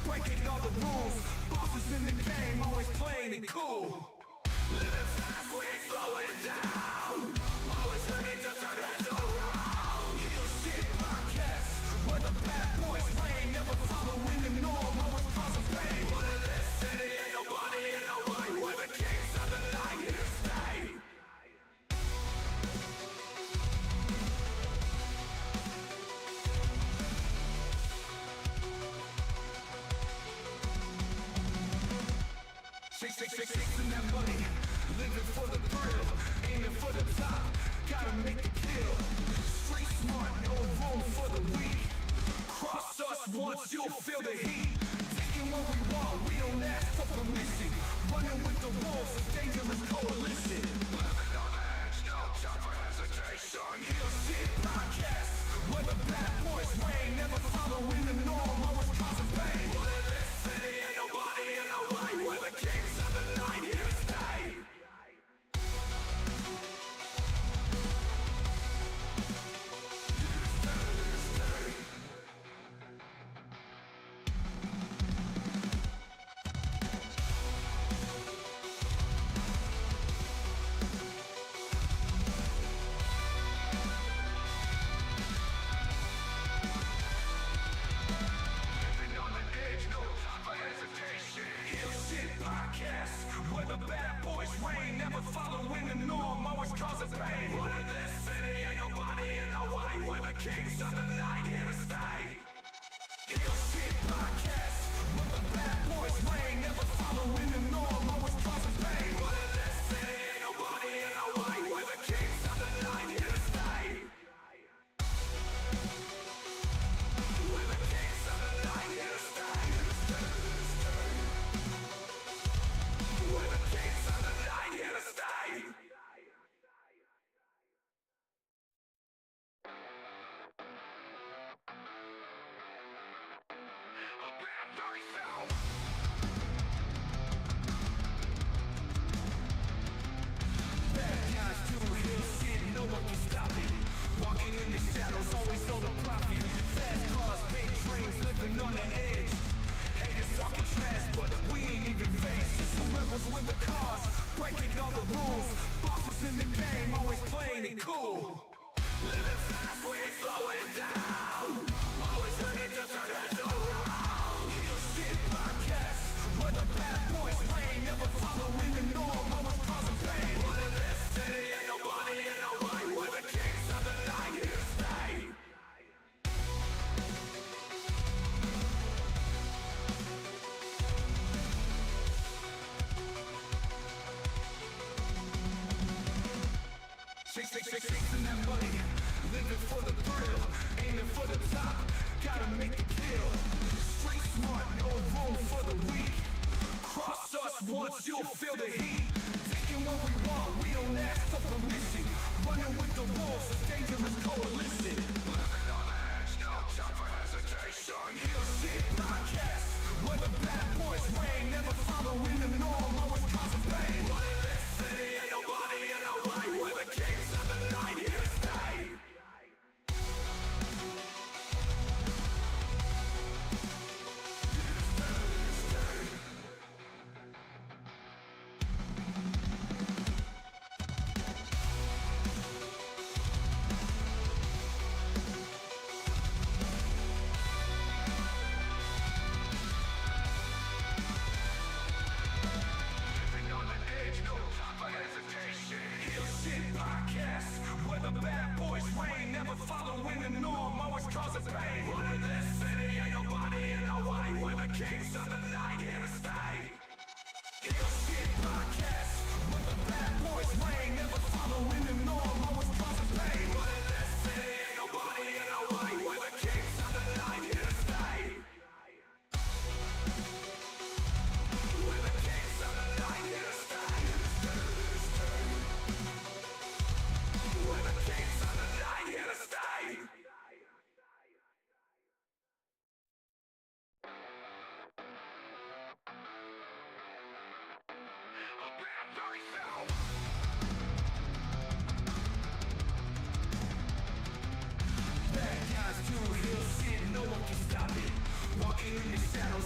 breaking all the rules. Bosses in the game, always playing it cool. Living fast, we ain't slowing down. Always looking to turn heads around. Real shit podcast, where the bad boys reign. Never following the norm, always causing pain. But in this city ain't nobody in the way. We're the kings of the night, here to stay. Chasing that money, living for the thrill, aiming for the top, gotta make the kill. Street smart, no room for the weak. Cross us once, you'll feel the heat. Taking what we want, we don't ask for permission. Running with the wolves, a dangerous coalition. Living on the edge, no time for hesitation. Real shit podcast, where the bad boys reign. Never following the norm, always causing pain. But in this city ain't nobody in the way. We're the kings of the night, here to stay. Where the bad boys reign, never following the norm, always causing pain. But in this city ain't nobody in the way. We're the kings of the night, here to stay. Real shit podcast, where the bad boys reign, never following the norm, always causing pain. But in this city ain't nobody in the way. We're the kings of the night, here to stay. We're the kings of the night, here to stay. We're the kings of the night, here to stay. Bad guys doing real shit, no one can stop it. Walking in the shadows, always on the profit. Fast cars, big dreams, living on the edge. Haters talking trash, but we ain't even faced. Just some rebels with the cars, breaking all the rules. Bosses in the game, always playing it cool. Living fast, we ain't slowing down. Always looking to turn heads around. Real shit podcast, where the bad boys reign. Never following the norm, always causing pain. But in this city ain't nobody in the way. We're the kings of the night, here to stay. Chasing that money, living for the thrill, aiming for the top, gotta make the kill. Street smart, no room for the weak. Cross us once, you'll feel the heat. Taking what we want, we don't ask for permission. Running with the wolves, a dangerous coalition. Living on the edge, no time for hesitation. Real shit podcast, where the bad boys reign. Never following the norm, always causing pain. But in this city ain't nobody in the way. We're the kings of the night, here to stay.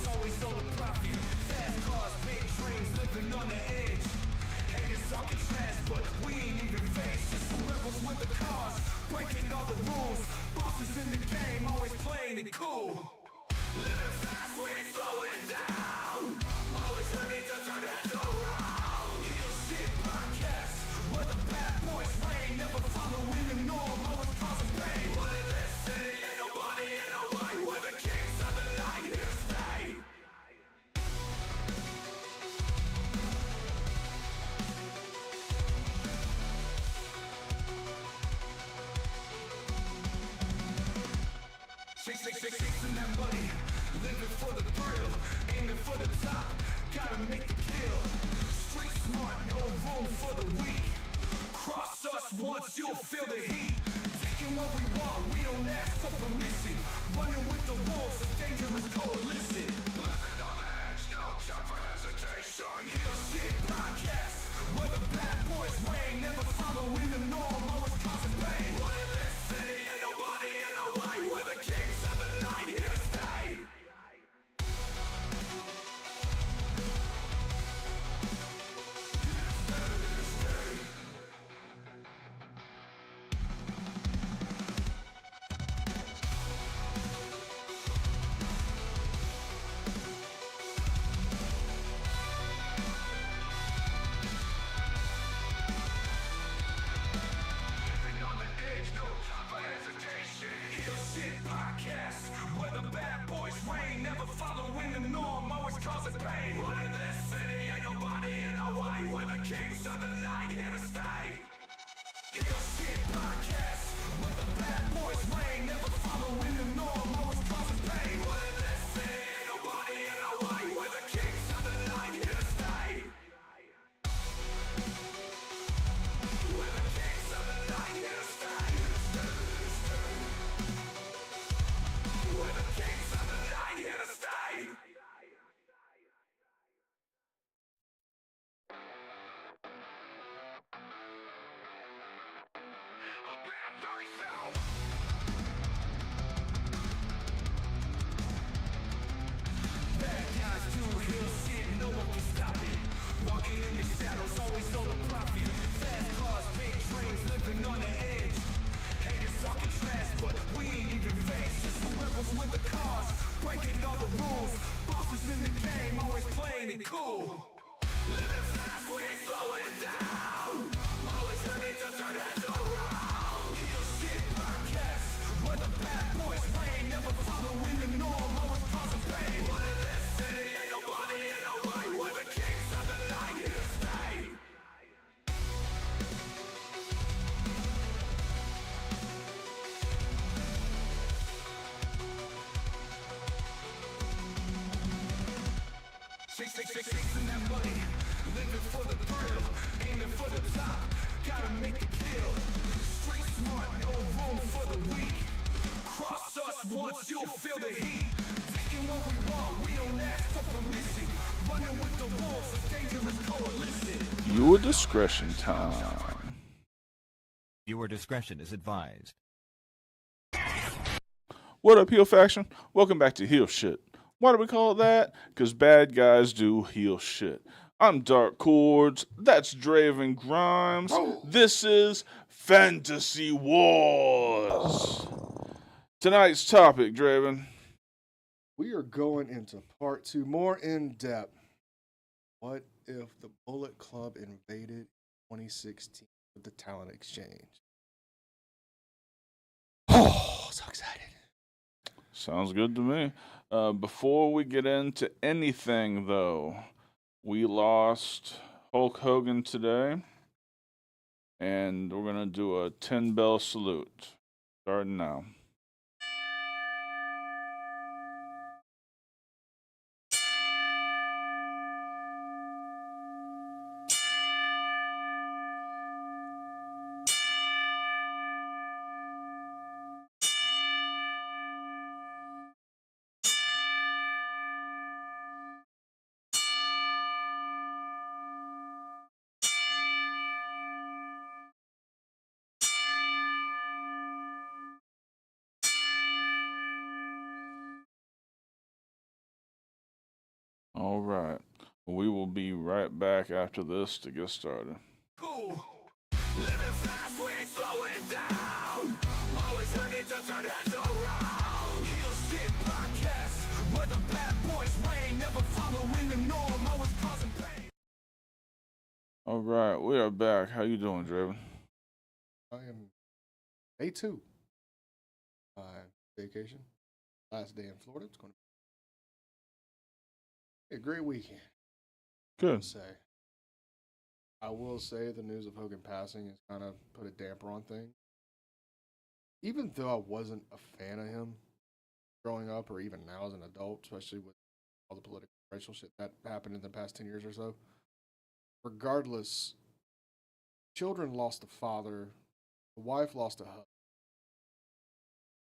always on the profit. Fast cars, big dreams, living on the edge. Haters talking trash, but we ain't even faced. Just some rebels with the cars, breaking all the rules. Bosses in the game, always playing it cool. Living fast, we ain't slowing down. Always ready to turn heads around. Heel shit podcast, where the bad boys reign. Never following the norm, always causing pain. But in this city, ain't nobody in a way. We're the kings of the night, here to stay. Chasing that money, living for the thrill, aiming for the top, gotta make the kill. Street smart, no room for the weak. Cross us once, you'll feel the heat. Taking what we want, we don't ask for permission. Running with the wolves, a dangerous coalition. Living on the edge, no time for hesitation. Heel shit podcast, where the bad boys reign. Never following the norm, always causing pain. What in this city, ain't nobody in a way. We're the kings of the night, here to stay. Living on the edge, no time for hesitation. Heel shit podcast, where the bad boys reign. Never following the norm, always causing pain. What in this city, ain't nobody in our way. We're the kings of the night, here to stay. Heel shit podcast, where the bad boys reign. Never following the norm, always causing pain. What in this city, ain't nobody in our way. We're the kings of the night, here to stay. We're the kings of the night, here to stay. We're the kings of the night, here to stay. Bad guys do real shit, no one can stop it. Walking in the shadows, always on the profit. Fast cars, big dreams, living on the edge. Haters talking trash, but we ain't even faced. Just some rebels with the cars, breaking all the rules. Bosses in the game, always playing it cool. Living fast, we ain't slowing down. Always ready to turn heads around. Heel shit podcast, where the bad boys reign. Never following the norm, always causing pain. What in this city, ain't nobody in a way. We're the kings of the night, here to stay. Chasing that money, living for the thrill, aiming for the top, gotta make the kill. Street smart, no room for the weak. Cross us once, you'll feel the heat. Taking what we want, we don't ask for permission. Running with the wolves, a dangerous coalition. Your discretion time. Viewer discretion is advised. What up, heel faction? Welcome back to Heel Shit. Why do we call it that? Because bad guys do heel shit. I'm Dark Cordz. That's Draven Grimes. This is Fantasy Wars. Tonight's topic, Draven. We are going into part 2, more in depth. What if the Bullet Club invaded 2016 with the talent exchange? Oh, so excited. Sounds good to me. Before we get into anything, though, we lost Hulk Hogan today, and we're going to do a 10-bell salute. Starting now. All right. We will be right back after this to get started. Cool. Living fast, we ain't slowing down. Always ready to turn heads around. Heel shit podcast, where the bad boys reign. Never following the norm, always causing pain. All right, we are back. How you doing, Draven? I am day 2. My vacation. Last day in Florida. It's going to be a great weekend. Good. I will say the news of Hogan passing has kind of put a damper on things. Even though I wasn't a fan of him growing up or even now as an adult, especially with all the political racial shit that happened in the past 10 years or so, regardless, children lost a father, the wife lost a husband,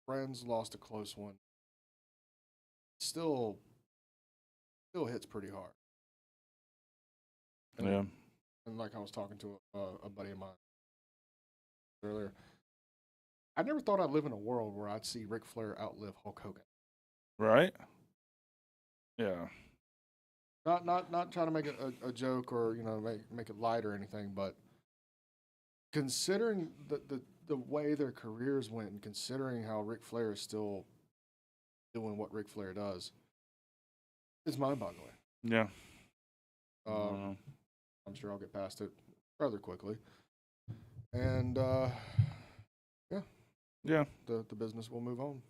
friends lost a close one. Still hits pretty hard. Yeah. And like I was talking to a buddy of mine earlier, I never thought I'd live in a world where I'd see Ric Flair outlive Hulk Hogan. Right? Yeah. Not trying to make it a joke or make it light or anything, but considering the way their careers went and considering how Ric Flair is still doing what Ric Flair does, it's mind-boggling. Yeah. I'm sure I'll get past it rather quickly, and Yeah. the business will move on.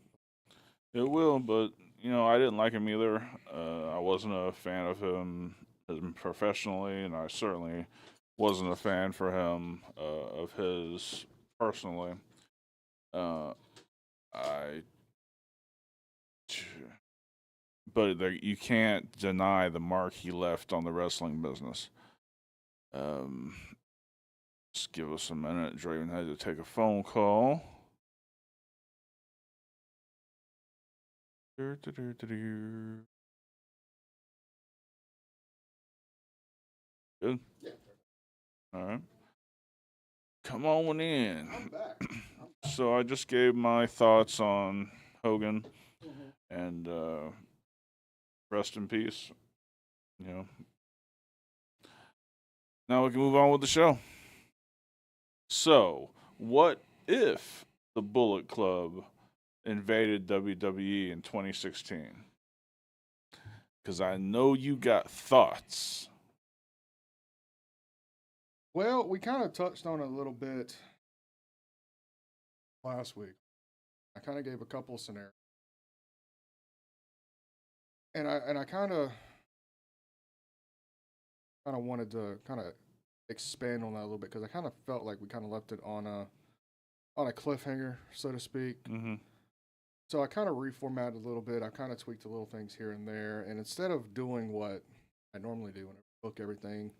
It will, but I didn't like him either. I wasn't a fan of him professionally, and I certainly wasn't a fan for him of his personally. But you can't deny the mark he left on the wrestling business. Just give us a minute. Draven had to take a phone call. Good. Yeah, All right. Come on in. I'm back. So I just gave my thoughts on Hogan and rest in peace. Now we can move on with the show. So, what if the Bullet Club invaded WWE in 2016? Because I know you got thoughts. Well, we kind of touched on it a little bit last week. I kind of gave a couple of scenarios, and I kind of wanted to kind of expand on that a little bit because I kind of felt like we kind of left it on a cliffhanger, so to speak. Mm-hmm. So I kind of reformatted a little bit. I kind of tweaked a little things here and there, and instead of doing what I normally do when I book everything,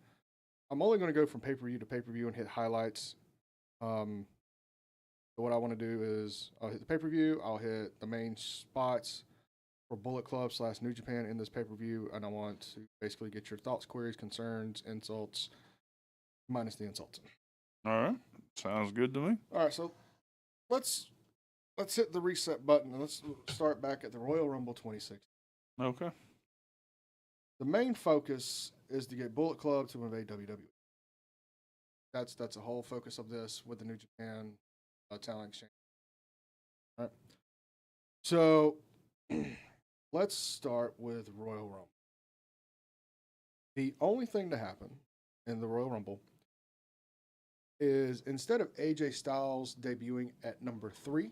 I'm only going to go from pay-per-view to pay-per-view and hit highlights. So what I want to do is I'll hit the pay-per-view, I'll hit the main spots for Bullet Club / New Japan in this pay-per-view, and I want to basically get your thoughts, queries, concerns, insults, minus the insults. All right. Sounds good to me. All right, so let's hit the reset button and let's start back at the Royal Rumble 2016. Okay. The main focus is to get Bullet Club to invade WWE. That's the whole focus of this with the New Japan talent exchange. All right. So let's start with Royal Rumble. The only thing to happen in the Royal Rumble is instead of AJ Styles debuting at number 3,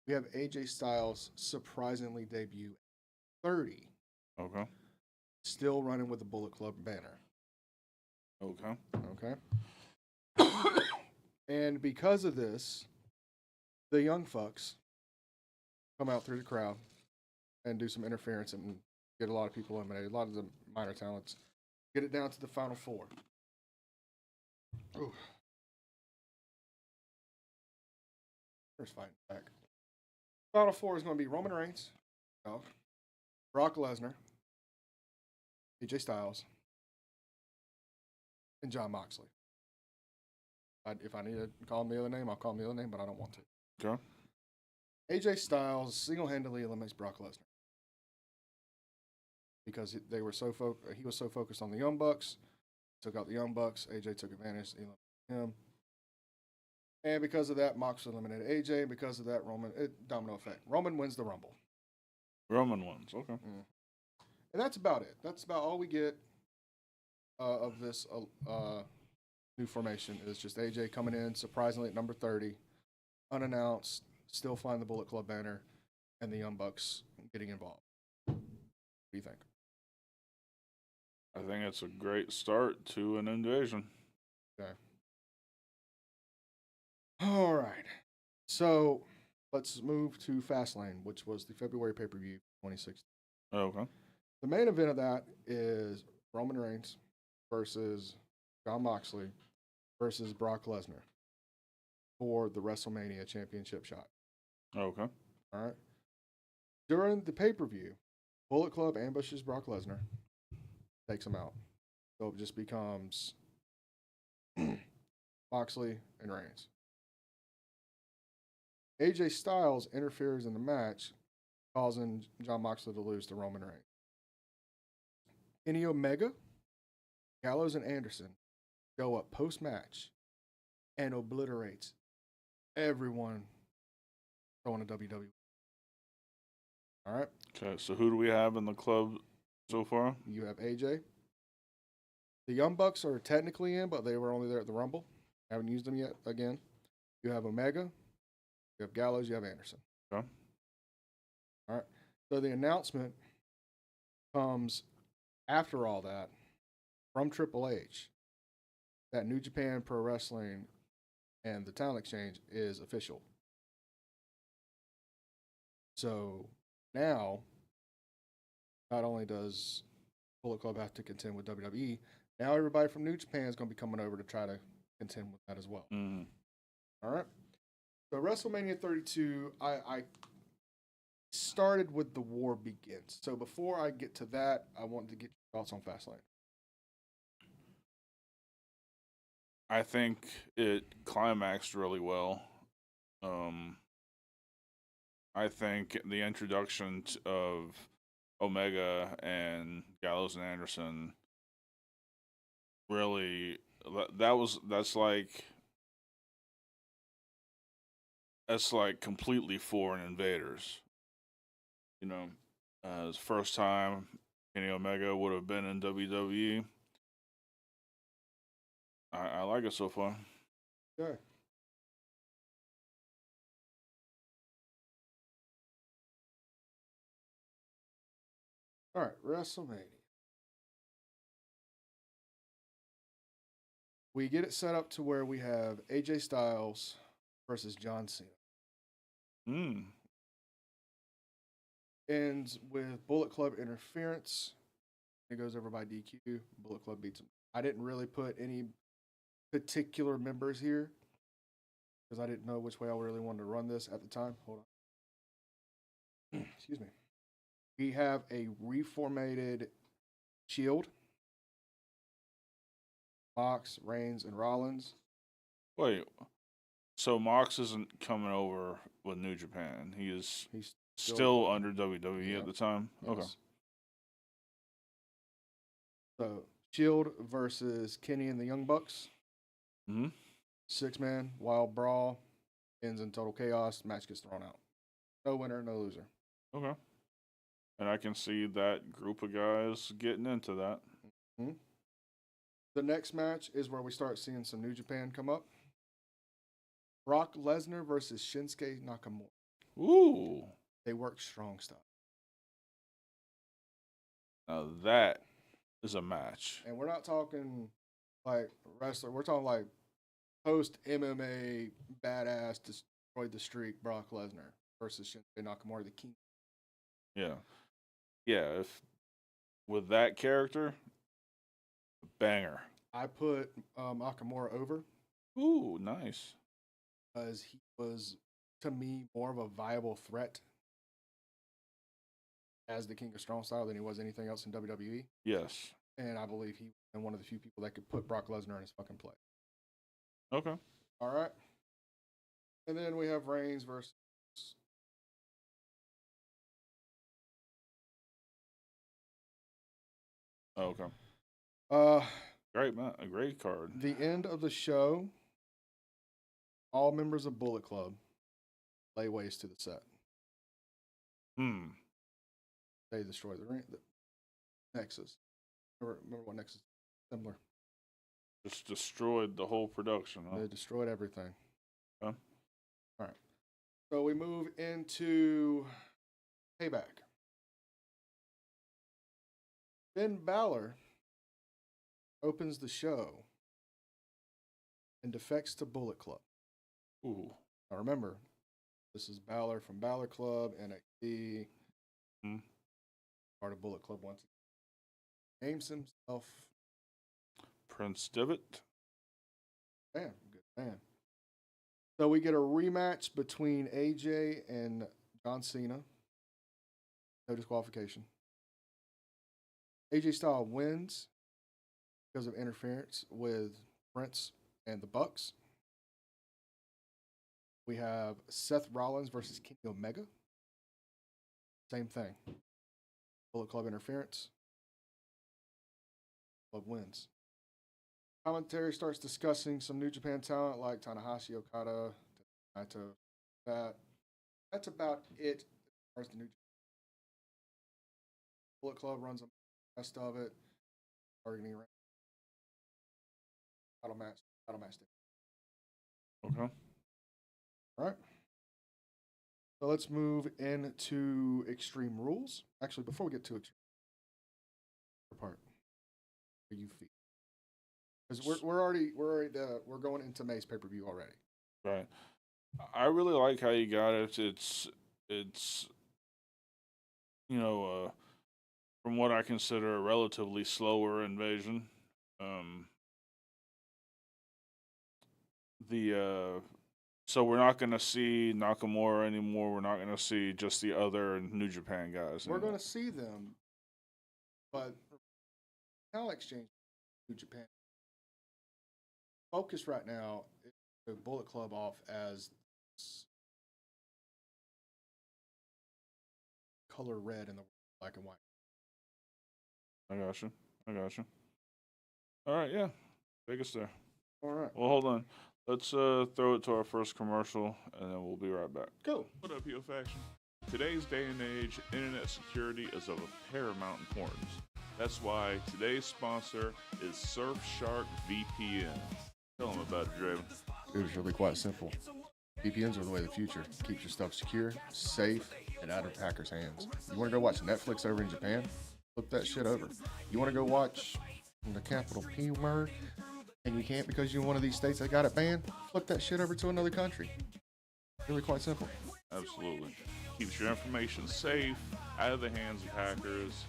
we have AJ Styles surprisingly debut at 30. Okay. Still running with the Bullet Club banner. Okay. And because of this, the Young Fucks come out through the crowd and do some interference and get a lot of people eliminated. A lot of the minor talents get it down to the final 4. Ooh. First fight back. Final 4 is going to be Roman Reigns, Brock Lesnar, AJ Styles, and John Moxley. If I need to call him the other name, I'll call him the other name, but I don't want to. Okay. AJ Styles single-handedly eliminates Brock Lesnar. because they were he was so focused on the Young Bucks, took out the Young Bucks. AJ took advantage, he eliminated him. And because of that, Moxley eliminated AJ. And because of that, domino effect. Roman wins the Rumble. Roman wins. Okay. And that's about it. That's about all we get of this new formation is just AJ coming in surprisingly at number 30, unannounced, still flying the Bullet Club banner, and the Young Bucks getting involved. What do you think? I think it's a great start to an invasion. Okay. All right. So let's move to Fastlane, which was the February pay-per-view 2016. Okay. The main event of that is Roman Reigns versus Jon Moxley versus Brock Lesnar for the WrestleMania championship shot. Okay. All right. During the pay-per-view, Bullet Club ambushes Brock Lesnar, takes him out. So it just becomes Moxley and Reigns. AJ Styles interferes in the match, causing Jon Moxley to lose to Roman Reigns. Kenny Omega, Gallows, and Anderson go up post-match and obliterates everyone going to WWE. All right. Okay. So who do we have in the club so far? You have AJ. The Young Bucks are technically in, but they were only there at the Rumble. Haven't used them yet again. You have Omega. You have Gallows. You have Anderson. Okay. All right. So the announcement comes after all that from Triple H that New Japan Pro Wrestling and the Talent Exchange is official. So now, not only does Bullet Club have to contend with WWE, now everybody from New Japan is going to be coming over to try to contend with that as well. Mm-hmm. All right. So WrestleMania 32, I started with The War Begins. So before I get to that, I wanted to get your thoughts on Fastlane. I think it climaxed really well. I think the introduction of Omega and Gallows and Anderson really that's like completely foreign invaders. You know, it's the first time Kenny Omega would have been in WWE. I like it so far. Okay. All right, WrestleMania. We get it set up to where we have AJ Styles versus John Cena. Ends with Bullet Club interference. It goes over by DQ. Bullet Club beats him. I didn't really put any particular members here because I didn't know which way I really wanted to run this at the time. Hold on. Excuse me. We have a reformatted Shield. Mox, Reigns, and Rollins. Wait, so Mox isn't coming over with New Japan. He's still under WWE at the time? Yes. Okay. So, Shield versus Kenny and the Young Bucks. Mm-hmm. 6-man, wild brawl, ends in total chaos, match gets thrown out. No winner, no loser. Okay. And I can see that group of guys getting into that. Mm-hmm. The next match is where we start seeing some New Japan come up. Brock Lesnar versus Shinsuke Nakamura. Ooh. They work strong style. Now that is a match. And we're not talking like wrestler. We're talking like post MMA badass destroyed the streak Brock Lesnar versus Shinsuke Nakamura, the king. Yeah. Yeah, if with that character, banger. I put Nakamura over Ooh, nice. because he was, to me, more of a viable threat as the King of Strong Style than he was anything else in WWE. Yes. And I believe he was one of the few people that could put Brock Lesnar in his fucking place. Okay. All right. And then we have Reigns versus Oh, okay. Great A great card. The end of the show, all members of Bullet Club lay waste to the set. They destroy the Nexus. Remember what Nexus? Similar. Just destroyed the whole production. Huh? They destroyed everything. Huh? All right. So we move into Payback. Finn Balor opens the show and defects to Bullet Club. Ooh. Now remember, this is Balor from Balor Club, NXT, part of Bullet Club once again. Names himself Prince Devitt. Man, good man. So we get a rematch between AJ and John Cena. No disqualification. AJ Styles wins because of interference with Prince and the Bucks. We have Seth Rollins versus Kenny Omega. Same thing. Bullet Club interference. Club wins. Commentary starts discussing some New Japan talent like Tanahashi, Okada, Naito. That's about it as far as the New Japan. Bullet Club runs the rest of it. Targeting around. Title match. Okay. All right. So let's move into Extreme Rules. Actually, before we get to Extreme part, how you feel? Because we're going into May's pay-per-view already. Right. I really like how you got it. It's from what I consider a relatively slower invasion. So we're not going to see Nakamura anymore. We're not going to see just the other New Japan guys. We're going to see them, but talent exchange New Japan. Focus right now is the Bullet Club off as color red in the black and white. I got you. All right, yeah. Take us there. All right. Well, hold on. Let's throw it to our first commercial, and then we'll be right back. Go. What up, Heel Faction? Today's day and age, internet security is of paramount importance. That's why today's sponsor is Surfshark VPN. Tell them about it, Draven. It was really quite simple. VPNs are the way of the future. Keeps your stuff secure, safe, and out of hackers' hands. You want to go watch Netflix over in Japan? Flip that shit over. You want to go watch the capital P word, and you can't because you're in one of these states that got it banned? Flip that shit over to another country. Really quite simple. Absolutely. Keeps your information safe, out of the hands of hackers.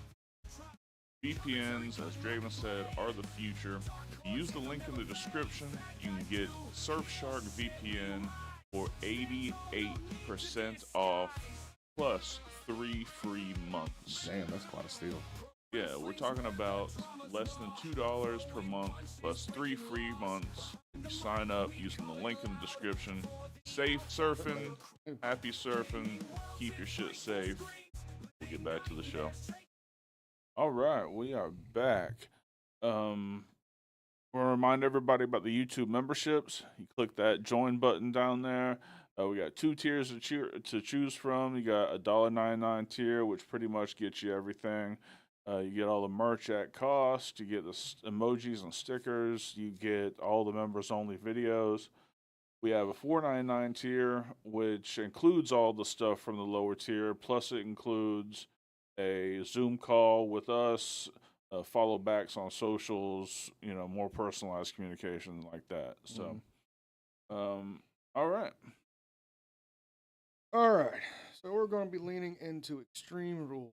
VPNs, as Draven said, are the future. If you use the link in the description, you can get Surfshark VPN for 88% off plus 3 free months. Damn, that's quite a steal. Yeah, we're talking about less than $2 per month plus 3 free months. If you sign up using the link in the description. Safe surfing, happy surfing, keep your shit safe. We'll get back to the show. All right, we are back. We'll remind everybody about the YouTube memberships. You click that join button down there. We got 2 tiers to choose from. You got a $1.99 tier, which pretty much gets you everything. You get all the merch at cost. You get the emojis and stickers. You get all the members-only videos. We have a $4.99 tier, which includes all the stuff from the lower tier. Plus, it includes a Zoom call with us, follow backs on socials, more personalized communication like that. So, all right. All right. So we're going to be leaning into Extreme Rules.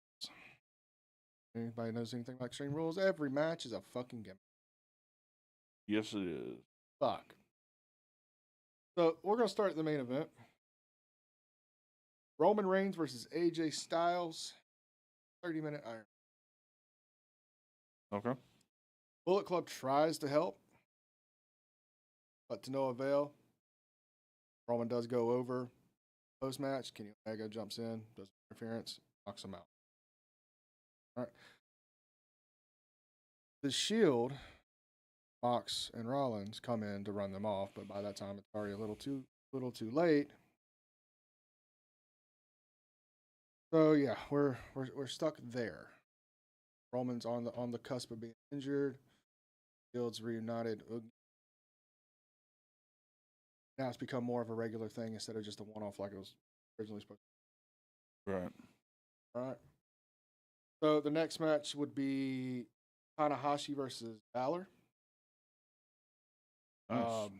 Anybody knows anything about Extreme Rules? Every match is a fucking gimmick. Yes, it is. Fuck. So we're going to start the main event. Roman Reigns versus AJ Styles. 30-minute iron. Okay. Bullet Club tries to help, but to no avail. Roman does go over. Post-match, Kenny Omega jumps in, does interference, knocks him out. All right. The Shield, Mox and Rollins come in to run them off, but by that time it's already a little too late. So yeah, we're stuck there. Roman's on the cusp of being injured. Shield's reunited. Now it's become more of a regular thing instead of just a one-off like it was originally supposed Right. to. All right. So the next match would be Tanahashi versus Balor. Nice.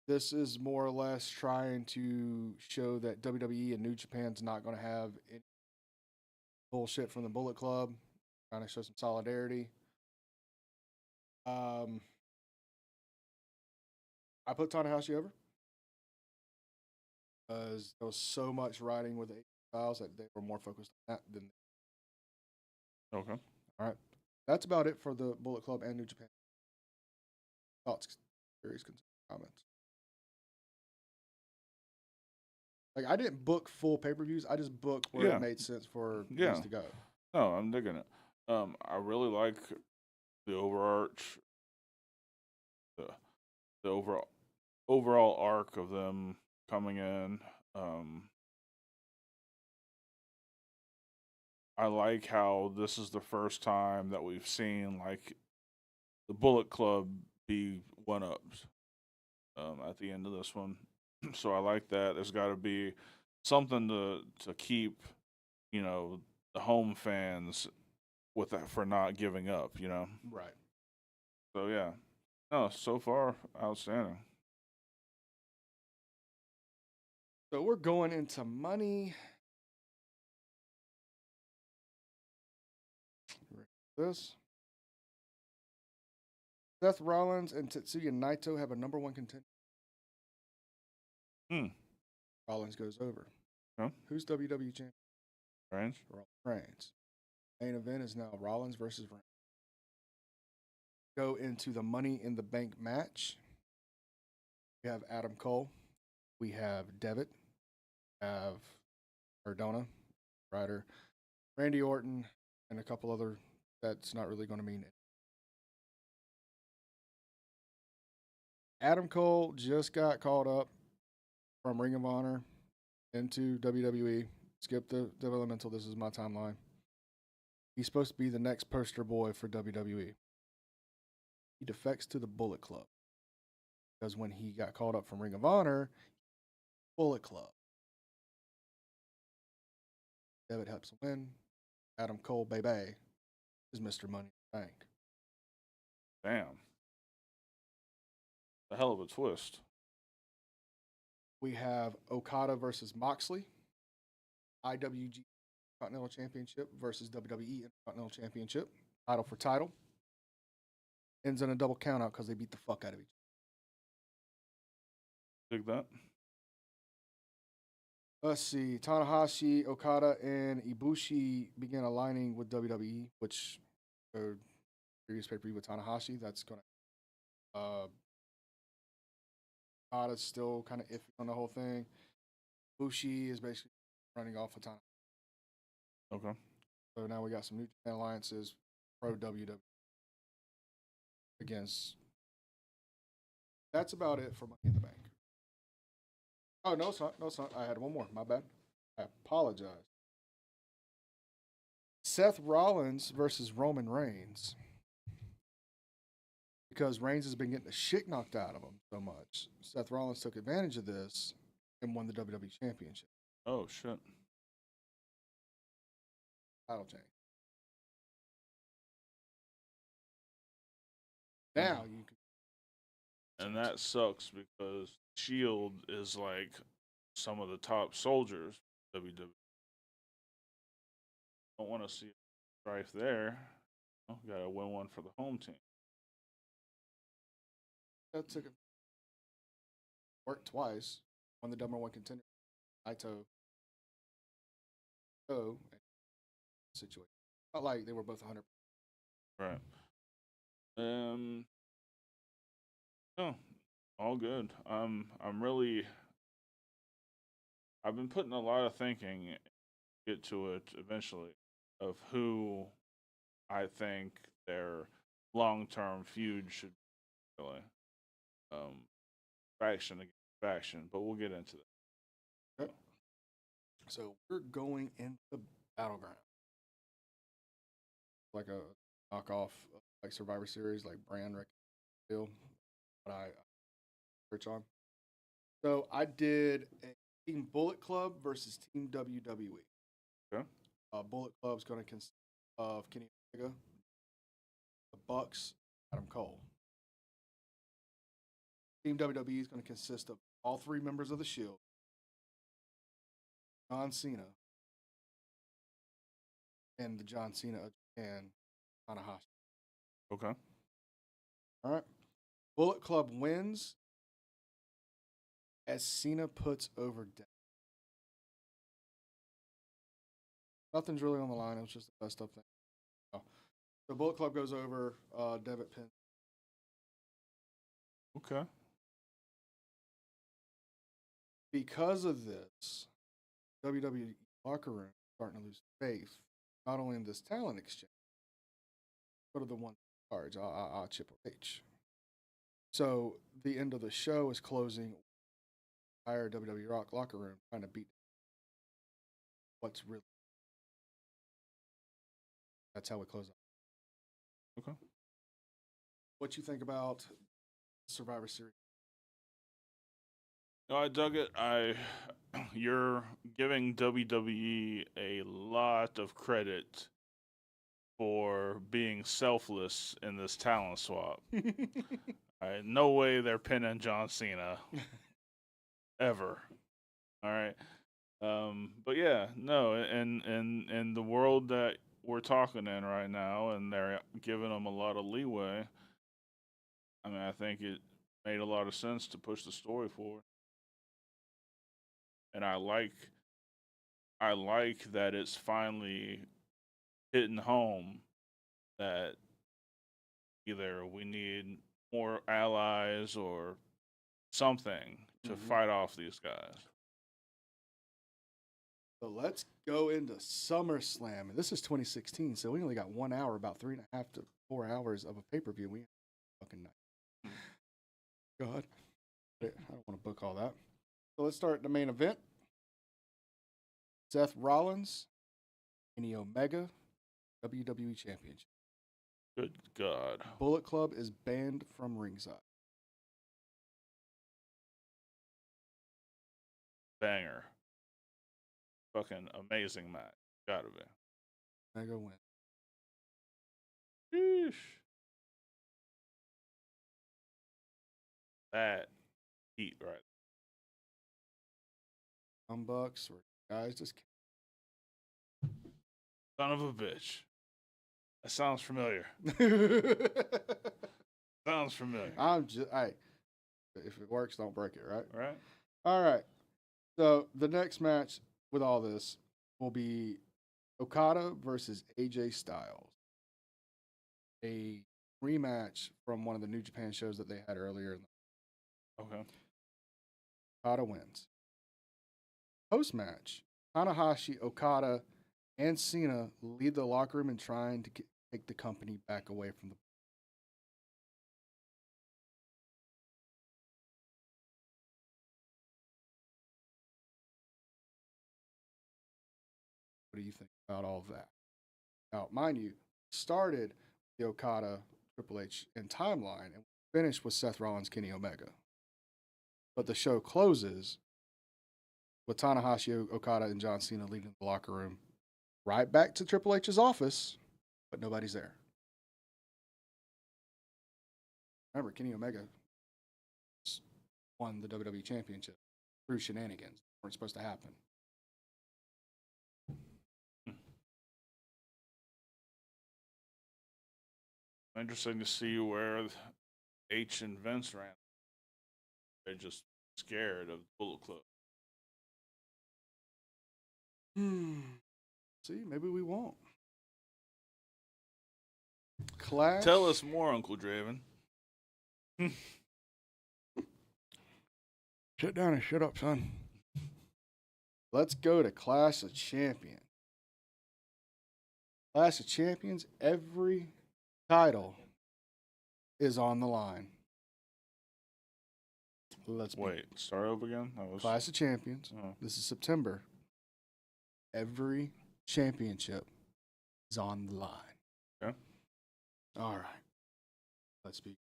This is more or less trying to show that WWE and New Japan's not going to have any bullshit from the Bullet Club. Trying to show some solidarity. I put Tanahashi over because there was so much riding with the Styles that they were more focused on that than. Okay. All right, that's about it for the Bullet Club and New Japan. Thoughts, theories, comments. Like I didn't book full pay-per-views. I just booked where Yeah. it made sense for Yeah. these to go. No, I'm digging it. I really like the overarch, the overall arc of them coming in. I like how this is the first time that we've seen like the Bullet Club be one-ups at the end of this one. So I like that. There's got to be something to keep, the home fans with that for not giving up. Right. So yeah, no, so far outstanding. So we're going into money. This. Seth Rollins and Tetsuya Naito have a number one contender. Rollins goes over. Huh? Who's WWE champion? Range? Reigns. Main event is now Rollins versus Reigns. Go into the Money in the Bank match. We have Adam Cole. We have Devitt. We have Cardona, Ryder, Randy Orton, and a couple other that's not really going to mean it. Adam Cole just got called up from Ring of Honor into WWE. Skip the developmental. This is my timeline. He's supposed to be the next poster boy for WWE. He defects to the Bullet Club because when he got called up from Ring of Honor, Bullet Club. Devitt helps him win. Adam Cole, baby, is Mr. Money in the Bank. Damn. A hell of a twist. We have Okada versus Moxley. IWG Continental Championship versus WWE Intercontinental Championship. Title for title. Ends in a double countout because they beat the fuck out of each other. Dig that. Let's see. Tanahashi, Okada, and Ibushi begin aligning with WWE, which previous pay-per-view with Tanahashi. That's going to. Okada's still kind of iffy on the whole thing. Ibushi is basically running off of Tanahashi. Okay. So now we got some New Japan alliances pro WWE against. That's about it for Money in the Bank. Oh, no, it's not. No, it's not. I had one more. My bad. I apologize. Seth Rollins versus Roman Reigns. Because Reigns has been getting the shit knocked out of him so much. Seth Rollins took advantage of this and won the WWE Championship. Oh, shit. Title change. Now you can. And that sucks because Shield is like some of the top soldiers WWE. Don't want to see strife there. Gotta win one for the home team. That took it. Worked twice. Won the number one contender. Naito. So, situation. Not like they were both 100. Right. No, all good. I've been putting a lot of thinking, get to it eventually, of who I think their long-term feud should be really faction against faction. But we'll get into that. Okay. So we're going into Battleground, like a knockoff, like Survivor Series, like brand deal. What I search on. So I did a Team Bullet Club versus Team WWE. Okay. Bullet Club's going to consist of Kenny Omega, the Bucks, Adam Cole. Team WWE is going to consist of all three members of the Shield, John Cena, and the John Cena of Japan, Tanahashi. Okay. All right. Bullet Club wins as Cena puts over Death. Nothing's really on the line. It was just the best of thing. So Bullet Club goes over. Devitt pins. Okay. Because of this, WWE locker room is starting to lose faith, not only in this talent exchange, but of the one cards, Triple H. So the end of the show is closing. Entire WWE locker room trying to beat what's really. That's how we close out. Okay. What you think about Survivor Series? No, I dug it. You're giving WWE a lot of credit for being selfless in this talent swap. No way they're pinning John Cena ever. All right. But yeah, no, in the world that we're talking in right now, and they're giving them a lot of leeway. I mean, I think it made a lot of sense to push the story forward. And I like that it's finally hitting home that either we need more allies or something to fight off these guys. So let's go into SummerSlam. And this is 2016, so we only got 1 hour, about 3.5 to 4 hours of a pay-per-view. We fucking night. God. I don't want to book all that. So let's start the main event. Seth Rollins, Kenny Omega, WWE Championship. Good God. Bullet Club is banned from ringside. Banger. Fucking amazing match. Gotta be. Omega win. Sheesh. That heat right. Some Bucks or guys just Son of a bitch. That sounds familiar. Sounds familiar. I'm just if it works, don't break it, right? Right? All right. So the next match with all this will be Okada versus AJ Styles. A rematch from one of the New Japan shows that they had earlier. Okay. Okada wins. Post match, Tanahashi, Okada, and Cena lead the locker room in trying to take the company back away from the. What do you think about all of that? Now, mind you, started the Okada Triple H in timeline and finished with Seth Rollins, Kenny Omega. But the show closes with Tanahashi, Okada, and John Cena leaving the locker room right back to Triple H's office, but nobody's there. Remember, Kenny Omega won the WWE Championship through shenanigans that weren't supposed to happen. Interesting to see where H and Vince ran. They're just scared of Bullet Club. See, maybe we won't. Clash. Tell us more, Uncle Draven. Sit down and shut up, son. Let's go to Clash of Champions. Clash of Champions, every title is on the line. Let's Wait, start over again? That was... Clash of Champions. Oh. This is September. Every championship is on the line. Okay. All right. Let's be.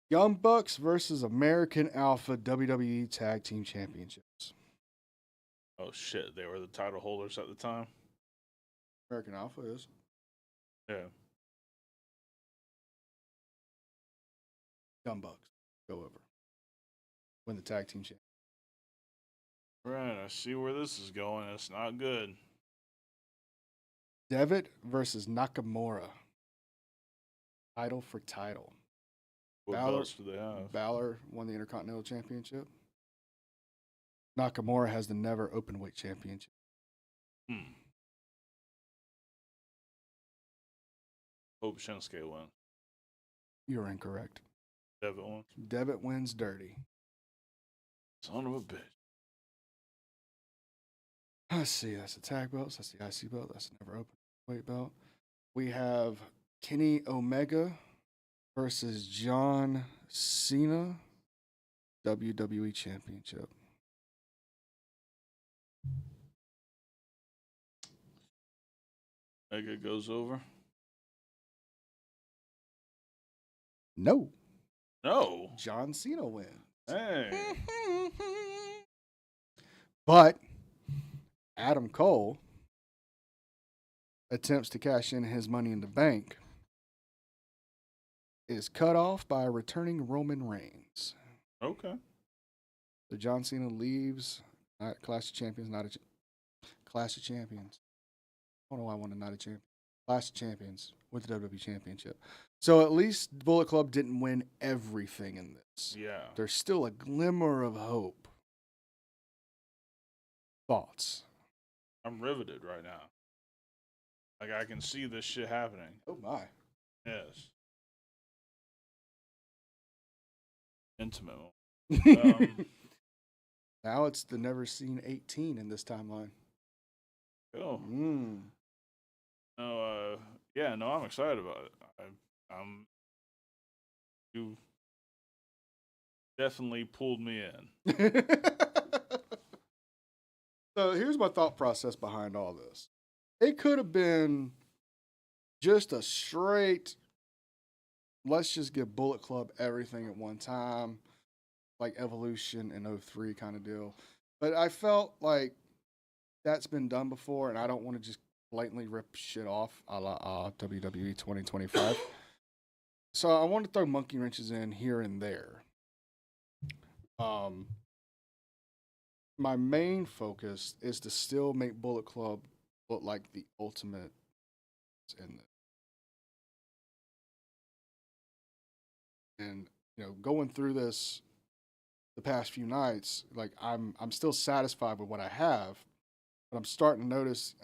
Young Bucks versus American Alpha WWE Tag Team Championships. Oh, shit. They were the title holders at the time? American Alpha is. Yeah. Young Bucks go over. Win the tag team championship. Right, I see where this is going. It's not good. Devitt versus Nakamura. Title for title. What Balor- belts do they have? Balor won the Intercontinental Championship. Nakamura has the never openweight championship. Hope Shinsuke wins. You're incorrect. Devitt wins. Devitt wins dirty. Son of a bitch. Let's see. That's the tag belts. That's the IC belt. That's the never openweight belt. We have Kenny Omega versus John Cena. WWE Championship. Mega goes over. No. No. John Cena wins. Hey. But Adam Cole attempts to cash in his Money in the Bank, is cut off by returning Roman Reigns. Okay. So John Cena leaves Clash of Champions, Clash of Champions. I don't know why I wanted not a champion. Clash of Champions with the WWE Championship. So at least Bullet Club didn't win everything in this. Yeah. There's still a glimmer of hope. Thoughts? I'm riveted right now. Like, I can see this shit happening. Oh my. Yes. Intimate. Now it's the never seen 18 in this timeline. Cool. Mm. No, yeah, no, I'm excited about it. You definitely pulled me in. So here's my thought process behind all this. It could have been just a straight, let's just give Bullet Club everything at one time, like Evolution in 03 kind of deal. But I felt like that's been done before, and I don't want to just blatantly rip shit off a la WWE 2025. So I want to throw monkey wrenches in here and there. My main focus is to still make Bullet Club look like the ultimate in this. And going through this the past few nights, like I'm still satisfied with what I have, but I'm starting to notice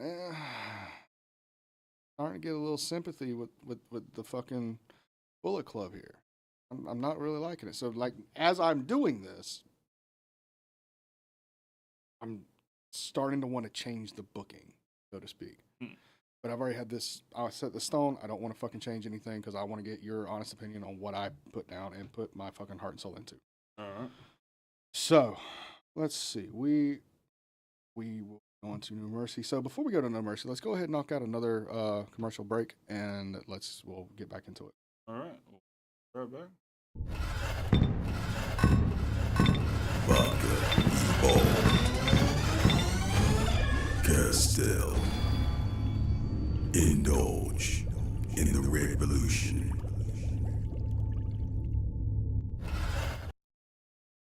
starting to get a little sympathy with the fucking Bullet Club here. I'm not really liking it. So like as I'm doing this, I'm starting to want to change the booking, so to speak. But I've already had this. I set the stone. I don't want to fucking change anything because I want to get your honest opinion on what I put down and put my fucking heart and soul into. All right. So let's see. We will go on to No Mercy. So before we go to No Mercy, let's go ahead and knock out another commercial break, and we'll get back into it. All right. Right back. Castile. Indulge in the revolution.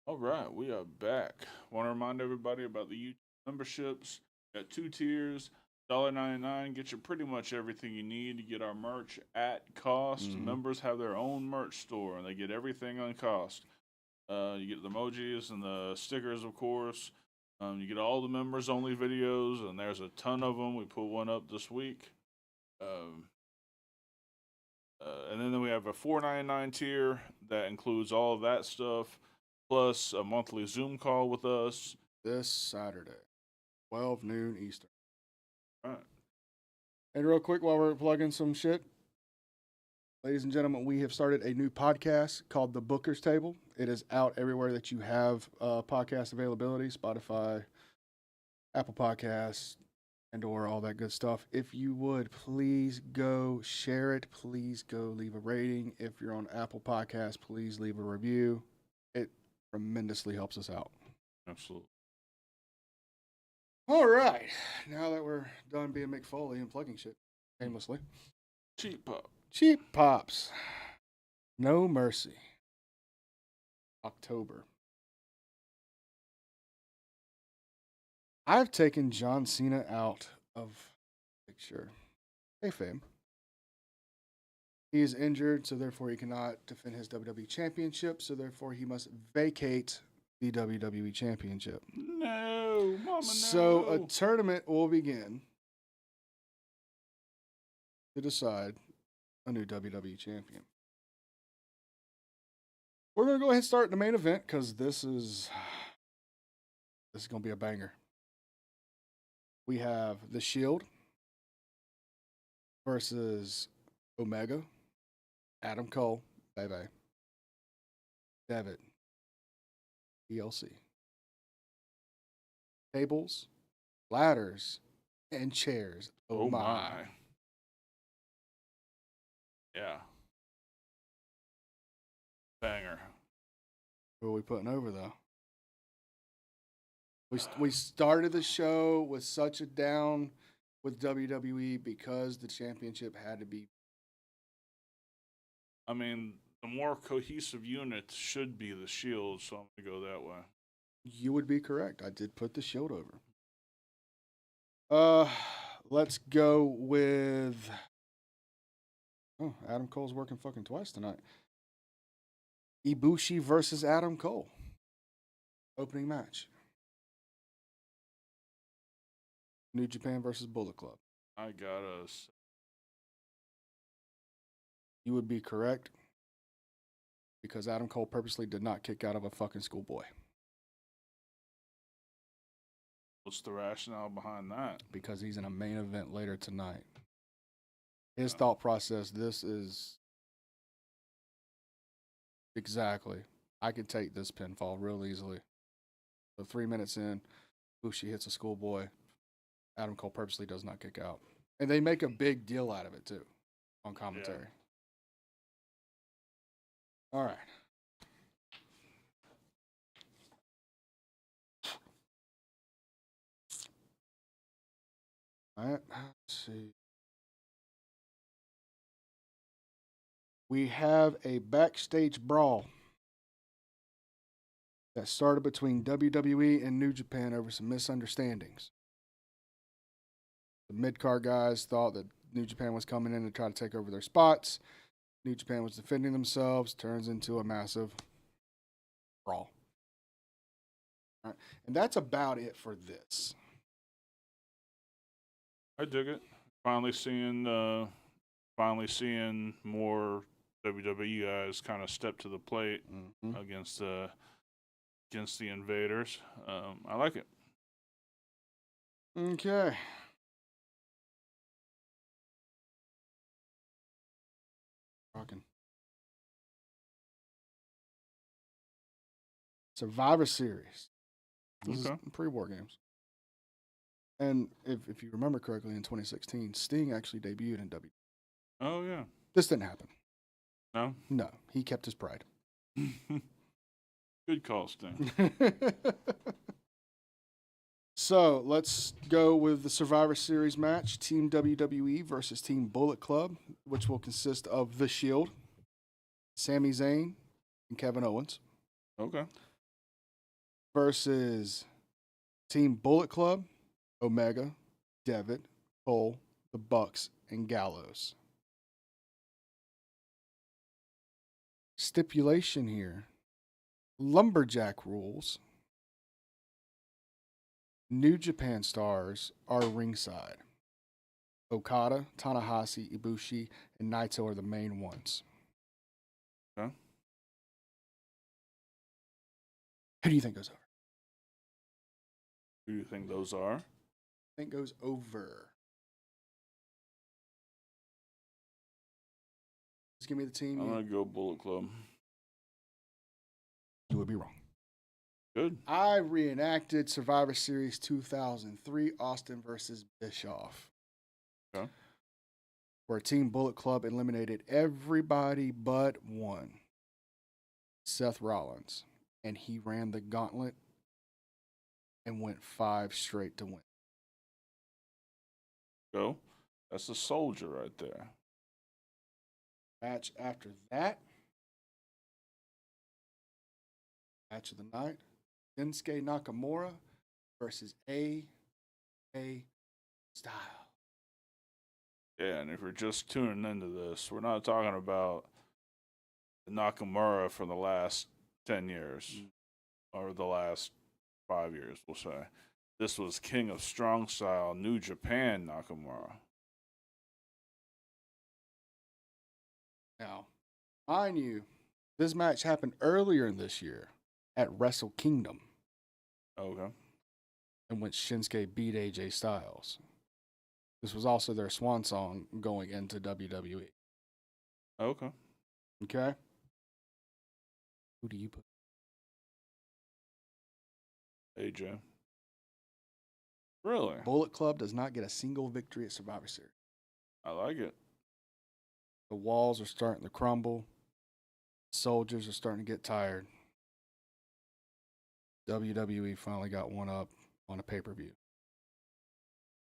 All right, we are back. Want to remind everybody about the YouTube memberships. Got 2 tiers, $1.99 gets you pretty much everything you need to get our merch at cost. Members have their own merch store, and they get everything on cost. You get the emojis and the stickers, of course. You get all the members-only videos, and there's a ton of them. We put one up this week. And then we have a $4.99 tier that includes all of that stuff, plus a monthly Zoom call with us. This Saturday, 12 noon Eastern. All right. And real quick, while we're plugging some shit, ladies and gentlemen, we have started a new podcast called The Booker's Table. It is out everywhere that you have podcast availability, Spotify, Apple Podcasts, and/or all that good stuff. If you would, please go share it. Please go leave a rating. If you're on Apple Podcasts, please leave a review. It tremendously helps us out. Absolutely. All right. Now that we're done being Mick Foley and plugging shit aimlessly. Cheap pop. Cheap Pops. No Mercy. October. I've taken John Cena out of the picture. Kayfabe. He is injured, so therefore he cannot defend his WWE Championship, so therefore he must vacate the WWE Championship. No, mama, no. So a tournament will begin to decide a new WWE champion. We're going to go ahead and start the main event because this is going to be a banger. We have The Shield versus Omega, Adam Cole, bye-bye, Devitt, DLC. Tables, ladders, and chairs. Oh my. Yeah. Banger. Who are we putting over, though? We started the show with such a down with WWE because the championship had to be. I mean, the more cohesive unit should be the Shield, so I'm going to go that way. You would be correct. I did put the Shield over. Let's go with. Oh, Adam Cole's working fucking twice tonight. Ibushi versus Adam Cole. Opening match. New Japan versus Bullet Club. I got us. You would be correct because Adam Cole purposely did not kick out of a fucking schoolboy. What's the rationale behind that? Because he's in a main event later tonight. His thought process, this is exactly. I could take this pinfall real easily. So 3 minutes in, Bushi hits a schoolboy. Adam Cole purposely does not kick out. And they make a big deal out of it, too, on commentary. Yeah. All right. All right, let's see. We have a backstage brawl that started between WWE and New Japan over some misunderstandings. The mid-card guys thought that New Japan was coming in to try to take over their spots. New Japan was defending themselves, turns into a massive brawl. All right. And that's about it for this. I dig it. Finally seeing more WWE guys kind of step to the plate against the Invaders. I like it. Okay. Rocking. Survivor Series. This is pre-war games. And if you remember correctly, in 2016, Sting actually debuted in WWE. Oh, yeah. This didn't happen. No? No. He kept his pride. Good call, Sting. So, let's go with the Survivor Series match. Team WWE versus Team Bullet Club, which will consist of The Shield, Sami Zayn, and Kevin Owens. Okay. Versus Team Bullet Club, Omega, Devitt, Cole, the Bucks, and Gallows. Stipulation here. Lumberjack rules. New Japan stars are ringside. Okada, Tanahashi, Ibushi, and Naito are the main ones. Okay. Who do you think goes over? Who do you think those are? I think goes over. Just give me the team. I'm gonna go Bullet Club. You would be wrong. Good. I reenacted Survivor Series 2003, Austin versus Bischoff. Okay. Where Team Bullet Club eliminated everybody but one, Seth Rollins. And he ran the gauntlet and went 5 straight to win. Go. That's a soldier right there. Match after that. Match of the night. Shinsuke Nakamura versus AJ Styles. Yeah, and if you're just tuning into this, we're not talking about Nakamura from the last 10 years or the last 5 years, we'll say. This was King of Strong Style, New Japan Nakamura. Now, mind you, this match happened earlier in this year at Wrestle Kingdom, Okay. in which Shinsuke beat AJ Styles. This was also their swan song going into WWE. Okay. Okay? Who do you put? AJ. Really? Bullet Club does not get a single victory at Survivor Series. I like it. The walls are starting to crumble. Soldiers are starting to get tired. WWE finally got one up on a pay-per-view.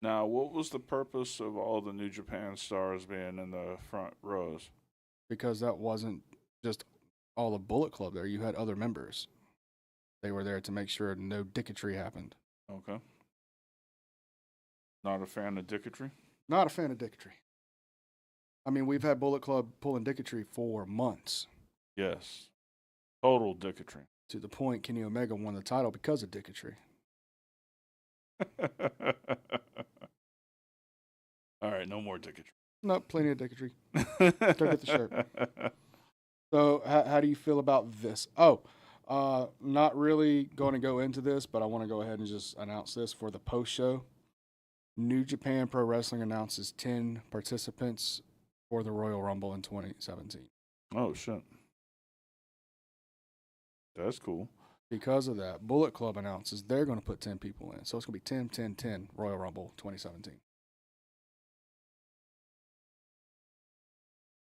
Now, what was the purpose of all the New Japan stars being in the front rows? Because that wasn't just all the Bullet Club there. You had other members. They were there to make sure no dicketry happened. Okay. Not a fan of dicketry? Not a fan of dicketry. I mean, we've had Bullet Club pulling dicketry for months. Yes. Total dicketry. To the point Kenny Omega won the title because of dicketry. All right, no more dicketry. No, plenty of dicketry. Go get the shirt. So, how do you feel about this? Oh, not really going to go into this, but I want to go ahead and just announce this for the post show. New Japan Pro Wrestling announces 10 participants for the Royal Rumble in 2017. Oh, shit. That's cool. Because of that, Bullet Club announces they're going to put 10 people in. So it's going to be 10, 10, 10 Royal Rumble 2017.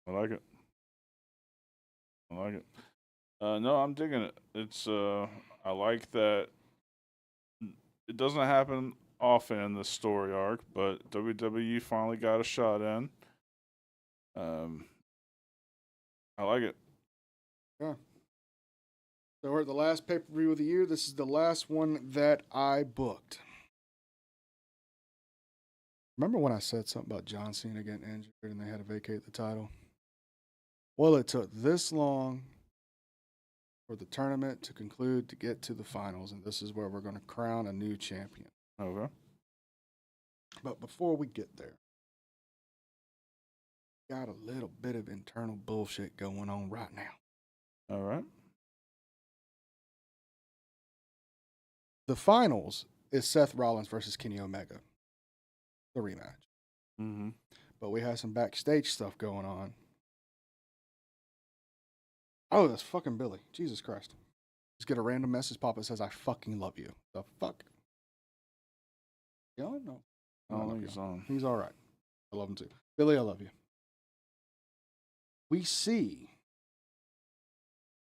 I like it. I like it. No, I'm digging it. It's I like that it doesn't happen often in the story arc, but WWE finally got a shot in. I like it. Yeah. So we're at the last pay-per-view of the year. This is the last one that I booked. Remember when I said something about John Cena getting injured and they had to vacate the title? Well, it took this long for the tournament to conclude to get to the finals, and this is where we're going to crown a new champion. Okay. But before we get there, got a little bit of internal bullshit going on right now. All right. The finals is Seth Rollins versus Kenny Omega, the rematch. Mm-hmm. But we have some backstage stuff going on. Oh, that's fucking Billy. Jesus Christ. Just get a random message pop that says, I fucking love you. The fuck? Yeah, no. I don't think he's on. He's all right. I love him too. Billy, I love you. We see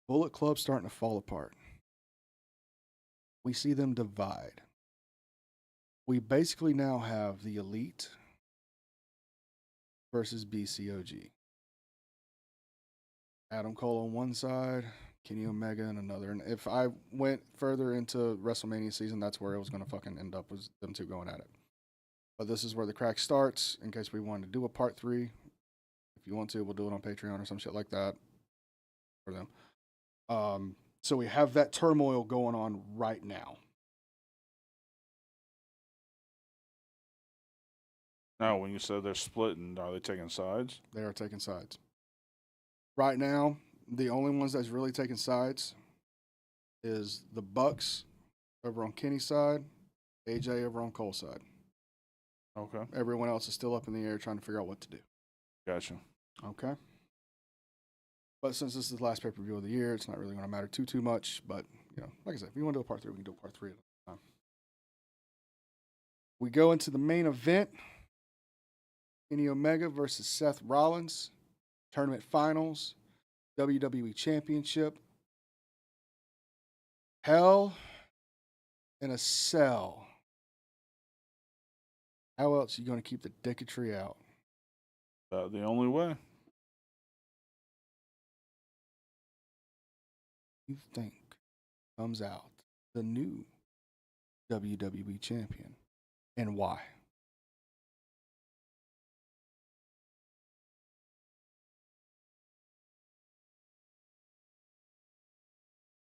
Bullet Club starting to fall apart. We see them divide. We basically now have the Elite versus BCOG. Adam Cole on one side, Kenny Omega on another. And if I went further into WrestleMania season, that's where it was going to fucking end up, was them two going at it. But this is where the crack starts, in case we wanted to do a part 3. If you want to, we'll do it on Patreon or some shit like that for them. So we have that turmoil going on right now. Now, when you said they're splitting, are they taking sides? They are taking sides. Right now, the only ones that's really taking sides is the Bucks over on Kenny's side, AJ over on Cole's side. Okay. Everyone else is still up in the air trying to figure out what to do. Gotcha. Okay. But since this is the last pay-per-view of the year, it's not really going to matter too much. But, like I said, if you want to do a part 3, we can do a part 3 at a time. We go into the main event. Kenny Omega versus Seth Rollins. Tournament finals. WWE Championship. Hell in a Cell. How else are you going to keep the dicketry out? The only way. You think comes out the new WWE champion, and why?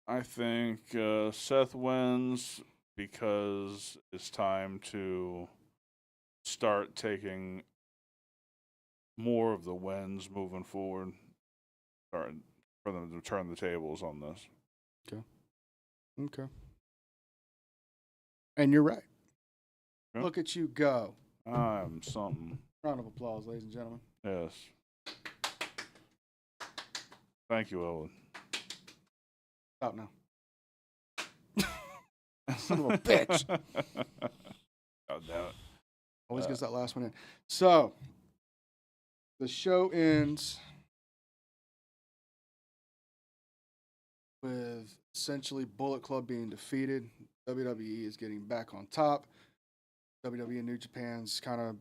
I think Seth wins because it's time to start taking more of the wins moving forward. Start for them to turn the tables on this. Okay. And you're right. Yeah. Look at you go. I'm something. Round of applause, ladies and gentlemen. Yes. Thank you, Owen. Stop now. Son of a bitch. God damn it. Always gets that last one in. So, the show ends with essentially Bullet Club being defeated. WWE is getting back on top. WWE and New Japan's kind of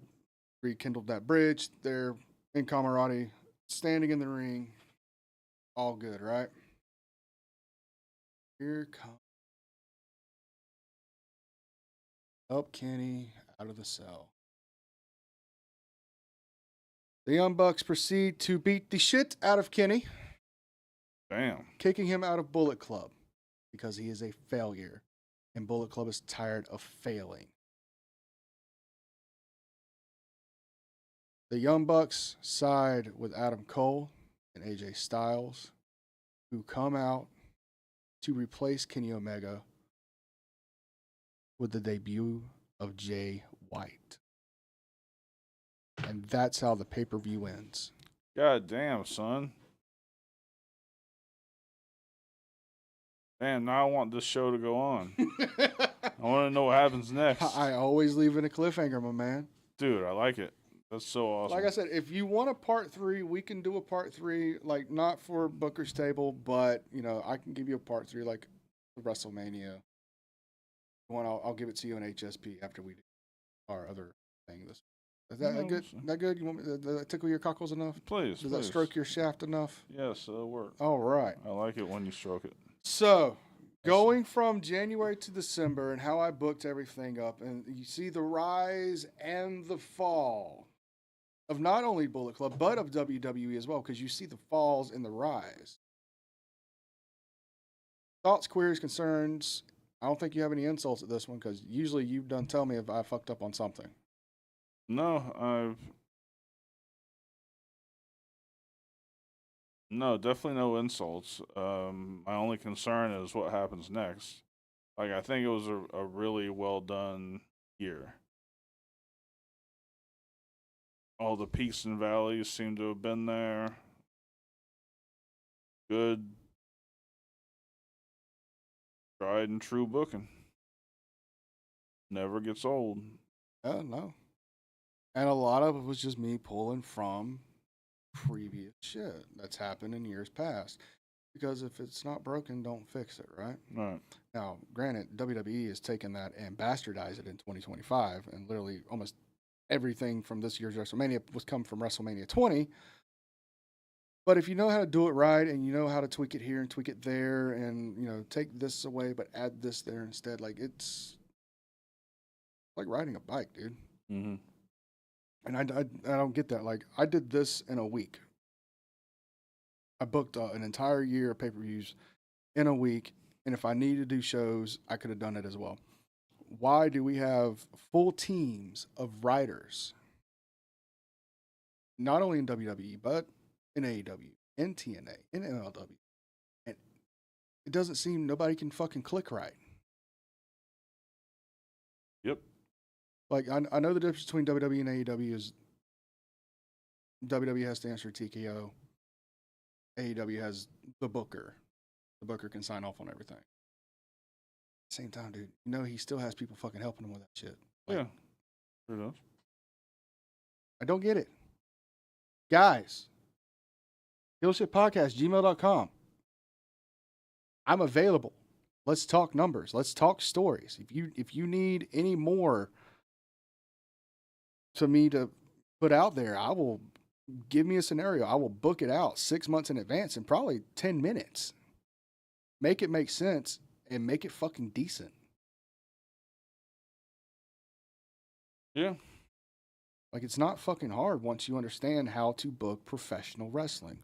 rekindled that bridge. They're in camaraderie, standing in the ring. All good, right? Here comes up Kenny out of the cell. The Young Bucks proceed to beat the shit out of Kenny, Damn. kicking him out of Bullet Club because he is a failure, and Bullet Club is tired of failing. The Young Bucks side with Adam Cole and AJ Styles, who come out to replace Kenny Omega with the debut of Jay White. And that's how the pay-per-view ends. God damn, son. Man, now I want this show to go on. I want to know what happens next. I always leave it a cliffhanger, my man. Dude, I like it. That's so awesome. Like I said, if you want a part 3, we can do a part 3. Like, not for Booker's Table, but, I can give you a part 3, like WrestleMania. I'll give it to you in HSP after we do our other thing. Is that good? That good? You want me to tickle your cockles enough? Please. Does that stroke your shaft enough? Yes, it'll work. All right. I like it when you stroke it. So, going from January to December and how I booked everything up, and you see the rise and the fall of not only Bullet Club, but of WWE as well, because you see the falls and the rise. Thoughts, queries, concerns. I don't think you have any insults at this one, because usually you've done tell me if I fucked up on something. No, definitely no insults. My only concern is what happens next. Like, I think it was a really well done year. All the peaks and valleys seem to have been there. Good, tried and true booking. Never gets old. Yeah, no. And a lot of it was just me pulling from previous shit that's happened in years past. Because if it's not broken, don't fix it, right? Right. Now, granted, WWE has taken that and bastardized it in 2025, and literally almost everything from this year's WrestleMania was come from WrestleMania 20. But if you know how to do it right, and you know how to tweak it here and tweak it there, and take this away but add this there instead, like it's like riding a bike, dude. Mm-hmm. And I don't get that. Like, I did this in a week. I booked an entire year of pay-per-views in a week, and if I needed to do shows, I could have done it as well. Why do we have full teams of writers, not only in WWE, but in AEW, in TNA, in MLW? And it doesn't seem nobody can fucking click right. Yep. Like, I know the difference between WWE and AEW is WWE has to answer TKO. AEW has the booker. The booker can sign off on everything. At the same time, dude, you know he still has people fucking helping him with that shit. Like, Yeah. Sure does. I don't get it. Guys, HeelShitPodcast, gmail.com. I'm available. Let's talk numbers. Let's talk stories. If you need any more to me to put out there, I will give me a scenario. I will book it out 6 months in advance in probably 10 minutes. Make it make sense and make it fucking decent. Yeah. Like, it's not fucking hard once you understand how to book professional wrestling.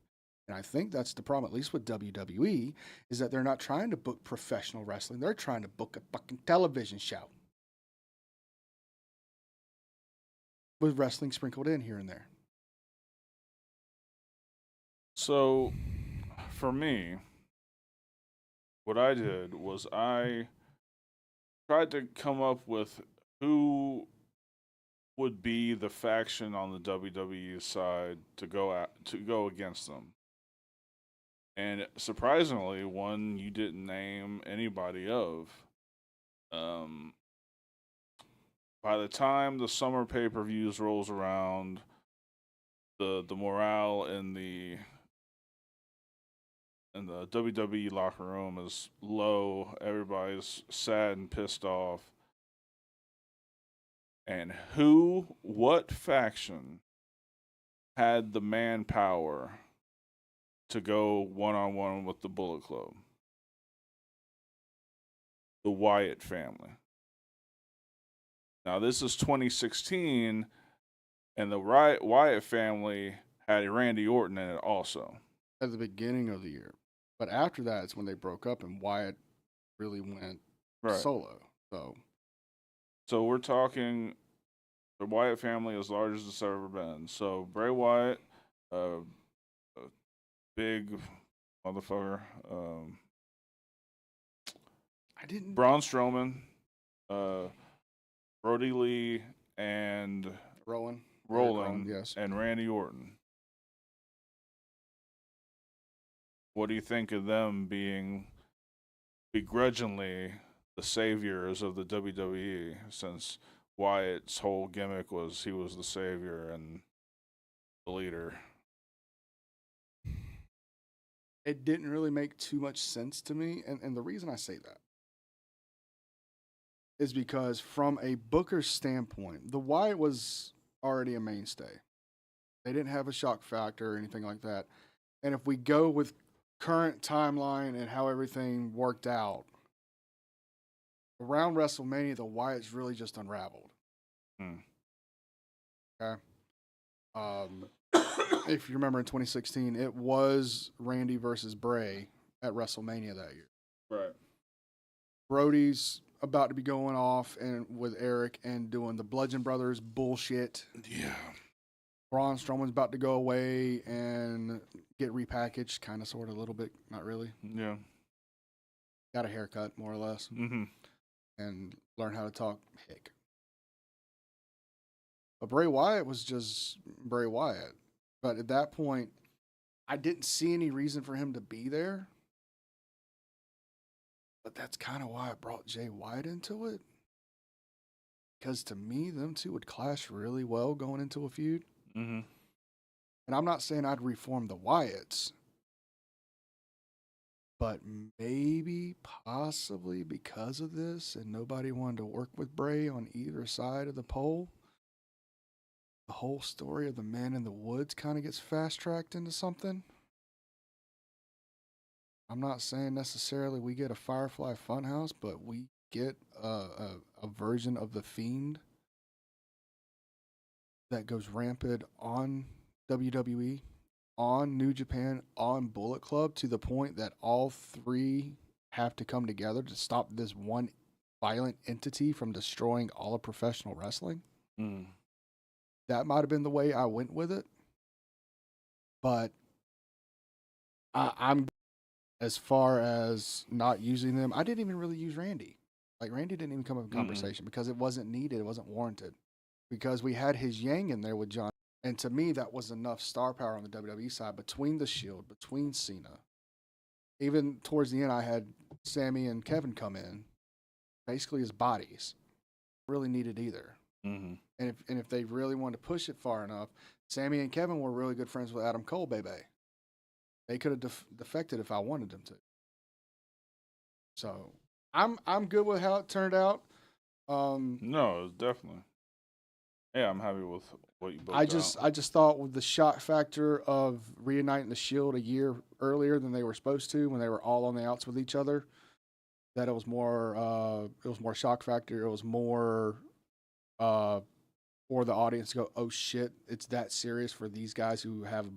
And I think that's the problem, at least with WWE, is that they're not trying to book professional wrestling. They're trying to book a fucking television show with wrestling sprinkled in here and there. So, for me, what I did was I tried to come up with who would be the faction on the WWE side to go against them. And surprisingly, one you didn't name anybody of. By the time the summer pay-per-views rolls around, the morale in the WWE locker room is low. Everybody's sad and pissed off. And what faction had the manpower to go one-on-one with the Bullet Club? The Wyatt family. Now, this is 2016, and the Wyatt family had Randy Orton in it also. At the beginning of the year. But after that, it's when they broke up and Wyatt really went solo. So we're talking the Wyatt family as large as it's ever been. So Bray Wyatt, a big motherfucker. Braun Strowman, Brody Lee, and Roland, yes, and Randy Orton. What do you think of them being begrudgingly the saviors of the WWE, since Wyatt's whole gimmick was he was the savior and the leader? It didn't really make too much sense to me. And the reason I say that is because from a booker standpoint, the Wyatt was already a mainstay. They didn't have a shock factor or anything like that. And if we go with current timeline and how everything worked out, around WrestleMania, the Wyatts really just unraveled. Okay. If you remember in 2016, it was Randy versus Bray at WrestleMania that year. Right. Brody's about to be going off and with Eric and doing the Bludgeon Brothers bullshit. Yeah. Braun Strowman's about to go away and get repackaged, kind of, sort of, a little bit, not really. Yeah. Got a haircut, more or less, and learn how to talk hick. But Bray Wyatt was just Bray Wyatt. But at that point, I didn't see any reason for him to be there. But that's kind of why I brought Jay White into it. Because to me, them two would clash really well going into a feud. And I'm not saying I'd reform the Wyatts. But maybe, possibly because of this, and nobody wanted to work with Bray on either side of the pole, the whole story of the Man in the Woods kind of gets fast-tracked into something. I'm not saying necessarily we get a Firefly Funhouse, but we get a version of The Fiend that goes rampant on WWE, on New Japan, on Bullet Club, to the point that all three have to come together to stop this one violent entity from destroying all of professional wrestling. That might have been the way I went with it. But I'm, as far as not using them, I didn't even really use Randy. Like, Randy didn't even come up in conversation because it wasn't needed. It wasn't warranted. Because we had his Yang in there with John And to me, that was enough star power on the WWE side between the Shield, between Cena. Even towards the end, I had Sammy and Kevin come in, basically as bodies. Really needed either. Mm-hmm. And if they really wanted to push it far enough, Sammy and Kevin were really good friends with Adam Cole, baby. They could have defected if I wanted them to. So I'm good with how it turned out. No, definitely. Yeah, I'm happy with what you both. I just thought with the shock factor of reuniting the Shield a year earlier than they were supposed to, when they were all on the outs with each other, that it was more shock factor. It was more for the audience to go, oh shit, it's that serious for these guys who have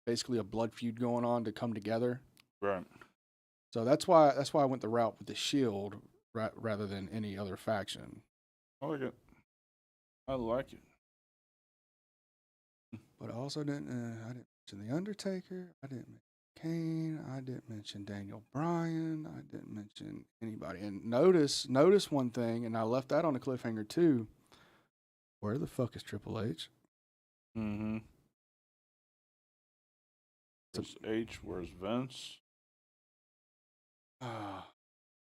basically a blood feud going on to come together. Right. So that's why I went the route with the Shield rather than any other faction. I like it. I like it. But I also didn't mention The Undertaker. I didn't mention Kane. I didn't mention Daniel Bryan. I didn't mention anybody. And notice one thing, and I left that on a cliffhanger too. Where the fuck is Triple H? Mm-hmm. Where's H? Where's Vince?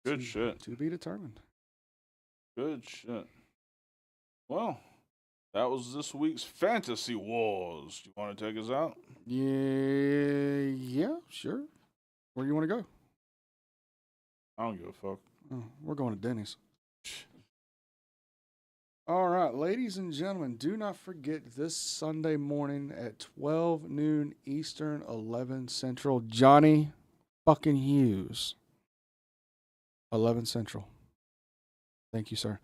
Good shit. To be determined. Good shit. Well, that was this week's Fantasy Wars. You want to take us out? Yeah, sure. Where you want to go? I don't give a fuck. Oh, we're going to Denny's. All right, ladies and gentlemen, do not forget this Sunday morning at 12 noon Eastern, 11 Central, Johnny fucking Hughes. 11 Central. Thank you, sir.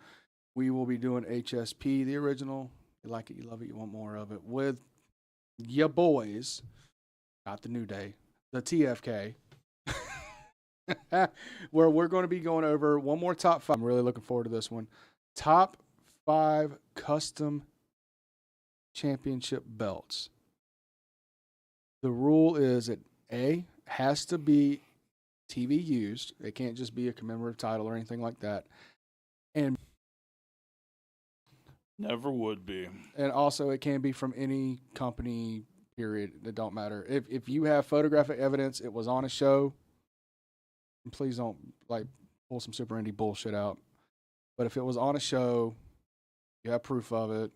We will be doing HSP, the original. You like it, you love it, you want more of it, with ya boys, not the New Day, the TFK, where we're going to be going over one more top 5. I'm really looking forward to this one. Top 5 custom championship belts. The rule is that A, has to be TV used. It can't just be a commemorative title or anything like that. And never would be. And also, it can be from any company, period. It don't matter. If you have photographic evidence, it was on a show, please don't pull some super indie bullshit out. But if it was on a show, you have proof of it.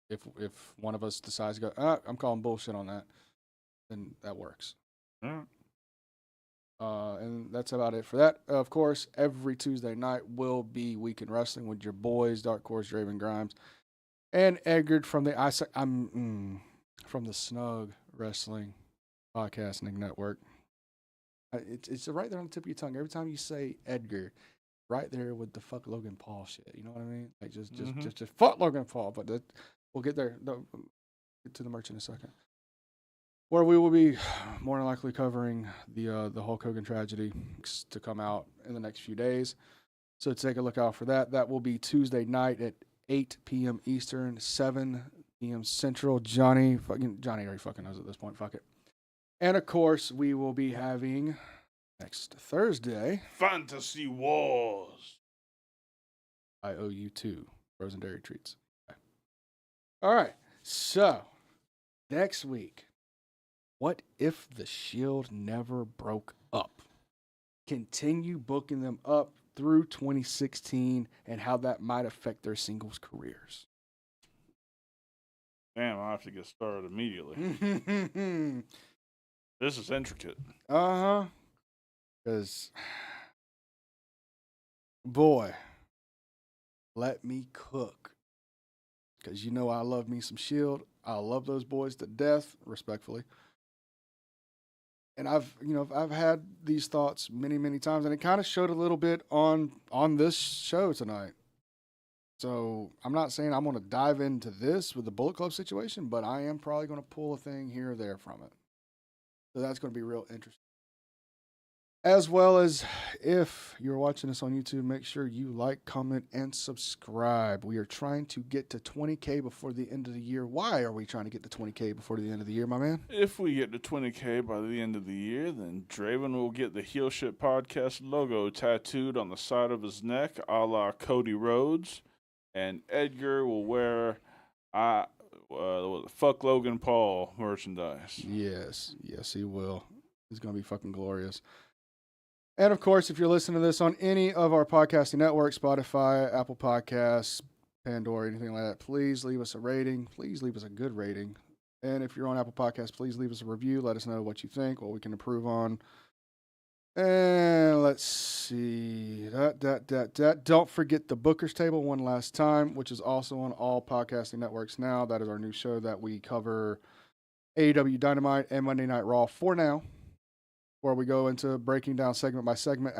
If one of us decides to go, I'm calling bullshit on that, then that works. Mm. And that's about it for that. Of course, every Tuesday night will be Weekend Wrestling with your boys, Dark Horse, Draven Grimes, and Edgar from the from the Snug Wrestling Podcasting Network. It's right there on the tip of your tongue. Every time you say Edgar, right there with the fuck Logan Paul shit. You know what I mean? Like just fuck Logan Paul. But we'll get there. Get to the merch in a second. Where we will be more than likely covering the Hulk Hogan tragedy to come out in the next few days. So take a look out for that. That will be Tuesday night at 8 p.m. Eastern, 7 p.m. Central. Johnny already fucking knows at this point. Fuck it. And of course, we will be having next Thursday Fantasy Wars. I owe you 2 frozen dairy treats. Okay. All right. So next week. What if the Shield never broke up? Continue booking them up through 2016 and how that might affect their singles careers. Damn, I'll have to get started immediately. This is intricate. Uh-huh. Because, boy, let me cook. Because you know I love me some Shield. I love those boys to death, respectfully. And I've had these thoughts many, many times, and it kind of showed a little bit on this show tonight. So I'm not saying I'm going to dive into this with the Bullet Club situation, but I am probably going to pull a thing here or there from it. So that's going to be real interesting. As well as, if you're watching this on YouTube, make sure you like, comment, and subscribe. We are trying to get to 20K before the end of the year. Why are we trying to get to 20K before the end of the year, my man? If we get to 20K by the end of the year, then Draven will get the Heel Shit Podcast logo tattooed on the side of his neck, a la Cody Rhodes. And Edgar will wear Fuck Logan Paul merchandise. Yes, he will. It's going to be fucking glorious. And of course, if you're listening to this on any of our podcasting networks, Spotify, Apple Podcasts, Pandora, anything like that, please leave us a rating. Please leave us a good rating. And if you're on Apple Podcasts, please leave us a review. Let us know what you think, what we can improve on. And let's see. Don't forget the Booker's Table one last time, which is also on all podcasting networks now. That is our new show that we cover AEW Dynamite and Monday Night Raw for now, where we go into breaking down segment by segment.